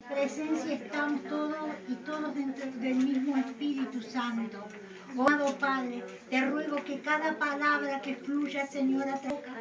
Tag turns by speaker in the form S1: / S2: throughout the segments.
S1: Presencia estamos todos y todos dentro del mismo Espíritu Santo. Oh, amado Padre, te ruego que cada palabra que fluya, Señora, te boca,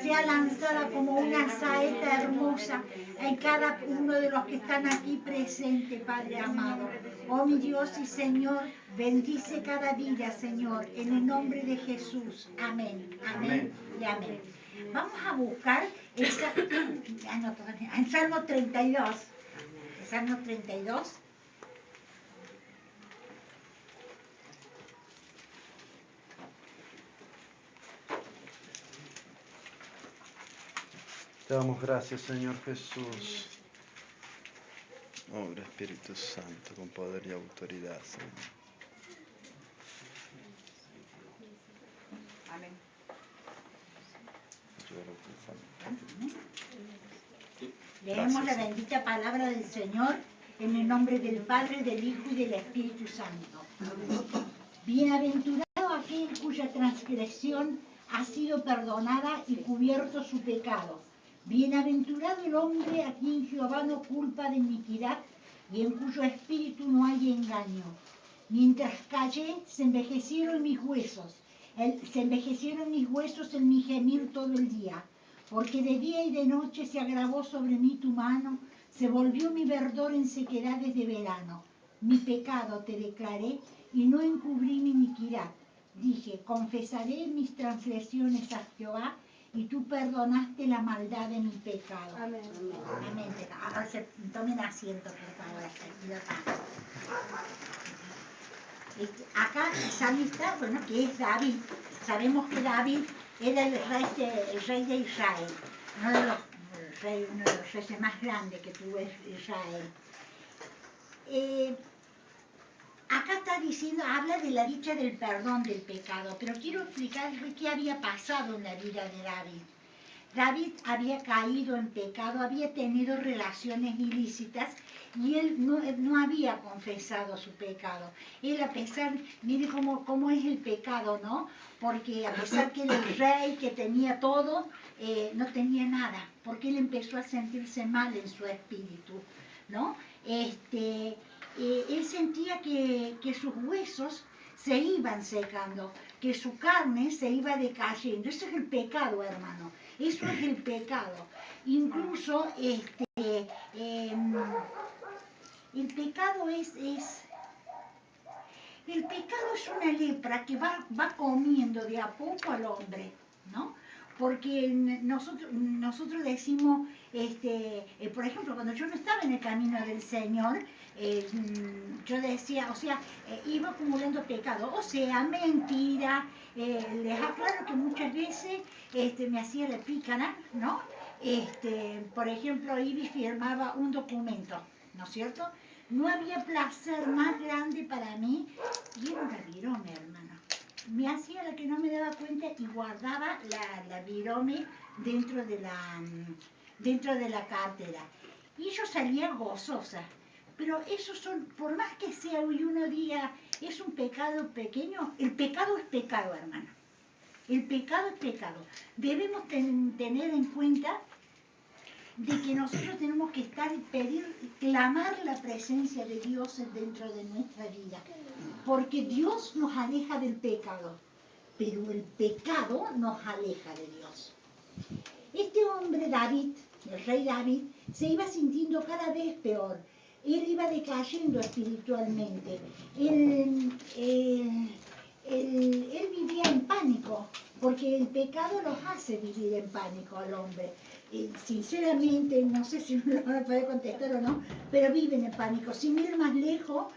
S1: sea lanzada como una saeta hermosa en cada uno de los que están aquí presentes, Padre amado. Oh, mi Dios y Señor, bendice cada vida, Señor, en el nombre de Jesús. Amén, amén y amén. Vamos a buscar el Salmo 32. Salmo 32.
S2: Te damos gracias, Señor Jesús. Obra Espíritu Santo con poder y autoridad, Señor.
S1: Amén. Leemos la bendita palabra del Señor en el nombre del Padre, del Hijo y del Espíritu Santo. Bienaventurado aquel cuya transgresión ha sido perdonada y cubierto su pecado. Bienaventurado el hombre a quien Jehová no culpa de iniquidad y en cuyo espíritu no hay engaño. Mientras callé, se envejecieron mis huesos en mi gemir todo el día. Porque de día y de noche se agravó sobre mí tu mano, se volvió mi verdor en sequedades de verano. Mi pecado te declaré y no encubrí mi iniquidad. Dije, confesaré mis transgresiones a Jehová, y tú perdonaste la maldad de mi pecado.
S3: Amén.
S1: Amén. Ahora tomen asiento, por favor. Acá el salmista, bueno, que es David. Sabemos que David era el rey de Israel, uno de los reyes más grandes que tuvo Israel. Acá está diciendo, habla de la dicha del perdón del pecado, pero quiero explicarles qué había pasado en la vida de David. David había caído en pecado, había tenido relaciones ilícitas y él no había confesado su pecado. Él, a pesar, mire cómo es el pecado, ¿no? Porque a pesar que era el rey, que tenía todo, no tenía nada, porque él empezó a sentirse mal en su espíritu, ¿no? Él sentía que sus huesos se iban secando, que su carne se iba decayendo. Eso es el pecado, hermano. Eso es el pecado. Incluso el pecado el pecado es una lepra que va comiendo de a poco al hombre, ¿no? Porque nosotros decimos, por ejemplo, cuando yo no estaba en el camino del Señor, yo decía, o sea, iba acumulando pecado, o sea, mentira, les aclaro que muchas veces me hacía la pícara, ¿no? Por ejemplo, iba y firmaba un documento, ¿no es cierto? No había placer más grande para mí, y era una virome, hermano. Me hacía la que no me daba cuenta y guardaba la virome dentro de la cartera. Y yo salía gozosa. Pero esos son, por más que sea hoy uno diga, es un pecado pequeño, el pecado es pecado, hermano. El pecado es pecado. Debemos tener en cuenta de que nosotros tenemos que clamar la presencia de Dios dentro de nuestra vida. Porque Dios nos aleja del pecado, pero el pecado nos aleja de Dios. Este hombre David, el rey David, se iba sintiendo cada vez peor. Él iba decayendo espiritualmente. Él vivía en pánico, porque el pecado los hace vivir en pánico al hombre. Sinceramente, no sé si me lo van a poder contestar o no, pero viven en pánico. Sin ir más lejos,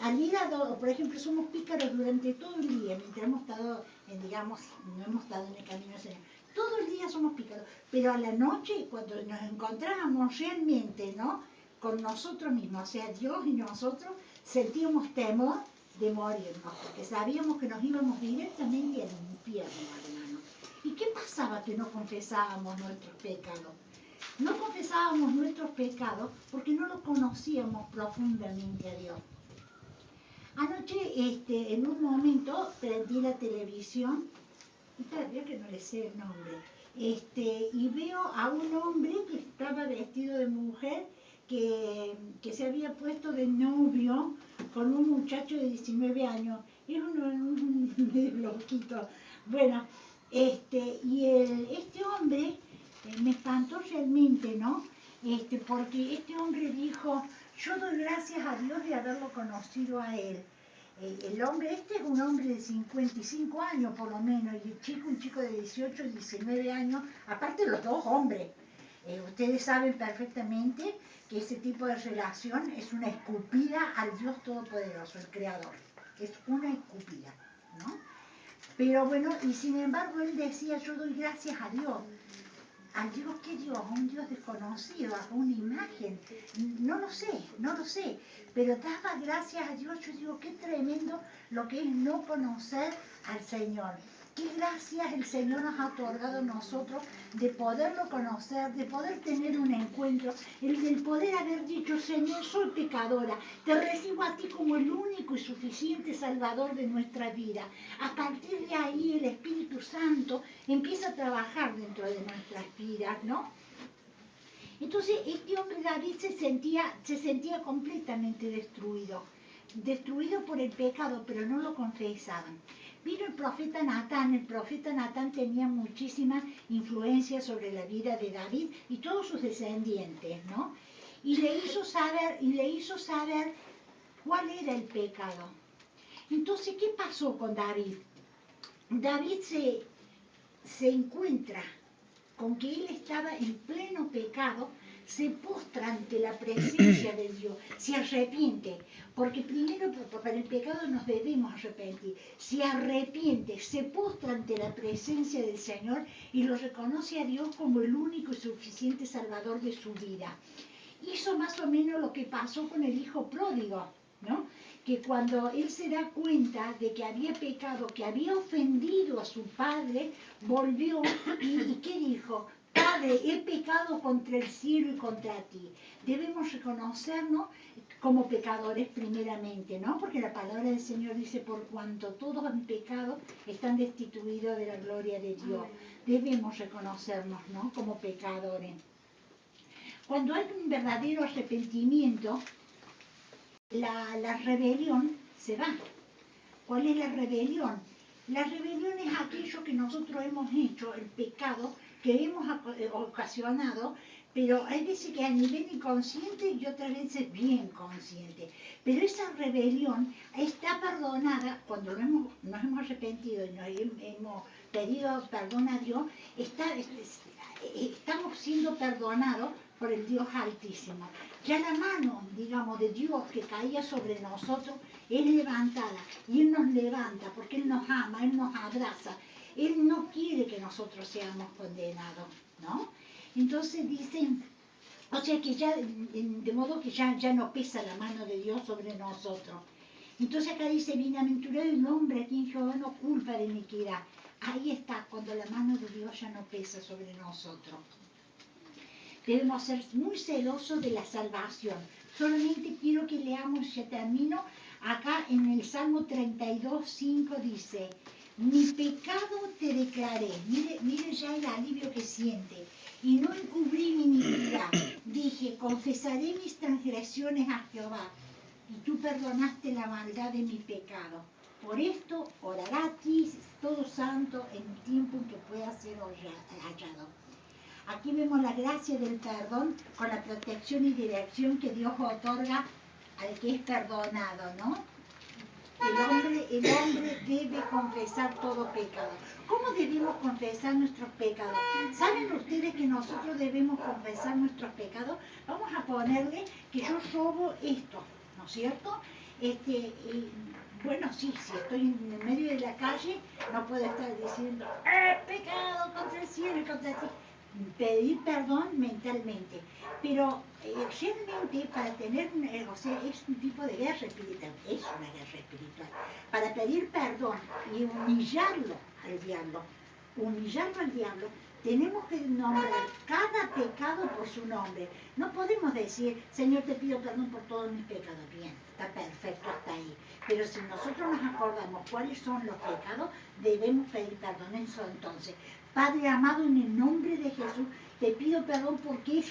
S1: al hígado, por ejemplo, somos pícaros durante todo el día, mientras hemos estado, digamos, no hemos estado en el camino Señor. Todo el día somos pícaros, pero a la noche, cuando nos encontrábamos realmente, ¿no?, con nosotros mismos, o sea, Dios y nosotros, sentíamos temor de morirnos, porque sabíamos que nos íbamos directamente al infierno, hermano. ¿Y qué pasaba que no confesábamos nuestros pecados? No confesábamos nuestros pecados porque no lo conocíamos profundamente a Dios. Anoche, en un momento, prendí la televisión, y todavía que no le sé el nombre, y veo a un hombre que estaba vestido de mujer, que se había puesto de novio con un muchacho de 19 años. Es un medio loquito. Bueno, este hombre me espantó realmente, ¿no? Porque este hombre dijo, yo doy gracias a Dios de haberlo conocido a él. El hombre este es un hombre de 55 años por lo menos, y el chico, un chico de 18, 19 años, aparte los dos hombres. Ustedes saben perfectamente que ese tipo de relación es una escupida al Dios Todopoderoso, el Creador. Es una escupida, ¿no? Pero bueno, y sin embargo él decía, yo doy gracias a Dios. ¿A Dios qué Dios? A un Dios desconocido, a una imagen. No lo sé, no lo sé. Pero daba gracias a Dios. Yo digo, qué tremendo lo que es no conocer al Señor. Qué gracias el Señor nos ha otorgado a nosotros de poderlo conocer, de poder tener un encuentro, el del poder haber dicho, Señor, soy pecadora, te recibo a ti como el único y suficiente Salvador de nuestra vida. A partir de ahí el Espíritu Santo empieza a trabajar dentro de nuestras vidas, ¿no? Entonces este hombre David se sentía completamente destruido por el pecado, pero no lo confesaban. Vino el profeta Natán tenía muchísima influencia sobre la vida de David y todos sus descendientes, ¿no? Y le hizo saber cuál era el pecado. Entonces, ¿qué pasó con David? David se encuentra con que él estaba en pleno pecado, se postra ante la presencia de Dios, se arrepiente, porque primero para el pecado nos debemos arrepentir, se arrepiente, se postra ante la presencia del Señor y lo reconoce a Dios como el único y suficiente Salvador de su vida. Hizo más o menos lo que pasó con el hijo pródigo, ¿no? Que cuando él se da cuenta de que había pecado, que había ofendido a su padre, volvió y ¿qué dijo? Padre, he pecado contra el cielo y contra ti. Debemos reconocernos como pecadores primeramente, ¿no? Porque la palabra del Señor dice, por cuanto todos han pecado, están destituidos de la gloria de Dios. Debemos reconocernos, ¿no? Como pecadores. Cuando hay un verdadero arrepentimiento, la rebelión se va. ¿Cuál es la rebelión? La rebelión es aquello que nosotros hemos hecho, el pecado que hemos ocasionado, pero hay veces que a nivel inconsciente y otras veces bien consciente. Pero esa rebelión está perdonada cuando nos hemos arrepentido y nos hemos pedido perdón a Dios, estamos siendo perdonados por el Dios Altísimo. Ya la mano, digamos, de Dios que caía sobre nosotros es levantada y Él nos levanta porque Él nos ama, Él nos abraza. Él no quiere que nosotros seamos condenados, ¿no? Entonces dicen, o sea que ya, de modo que ya no pesa la mano de Dios sobre nosotros. Entonces acá dice, bienaventurado el hombre a quien Jehová no culpa de iniquidad. Ahí está, cuando la mano de Dios ya no pesa sobre nosotros. Debemos ser muy celosos de la salvación. Solamente quiero que leamos, ya termino, acá en el Salmo 32, 5 dice, mi pecado te declaré, mire ya el alivio que siente, y no encubrí mi iniquidad. Dije, confesaré mis transgresiones a Jehová, y tú perdonaste la maldad de mi pecado. Por esto orará a ti todo santo en el tiempo en que pueda ser hallado. Aquí vemos la gracia del perdón con la protección y dirección que Dios otorga al que es perdonado, ¿no? El hombre debe confesar todo pecado. ¿Cómo debemos confesar nuestros pecados? ¿Saben ustedes que nosotros debemos confesar nuestros pecados? Vamos a ponerle que yo robo esto, ¿no es cierto? Bueno, sí, si estoy en el medio de la calle, no puedo estar diciendo, he pecado contra el cielo y contra ti. Pedir perdón mentalmente, pero realmente para tener, o sea, es un tipo de guerra espiritual, es una guerra espiritual. Para pedir perdón y humillarlo al diablo, tenemos que nombrar cada pecado por su nombre. No podemos decir, Señor, te pido perdón por todos mis pecados. Bien, está perfecto hasta ahí. Pero si nosotros nos acordamos cuáles son los pecados, debemos pedir perdón. Eso entonces, Padre amado, en el nombre de Jesús, te pido perdón porque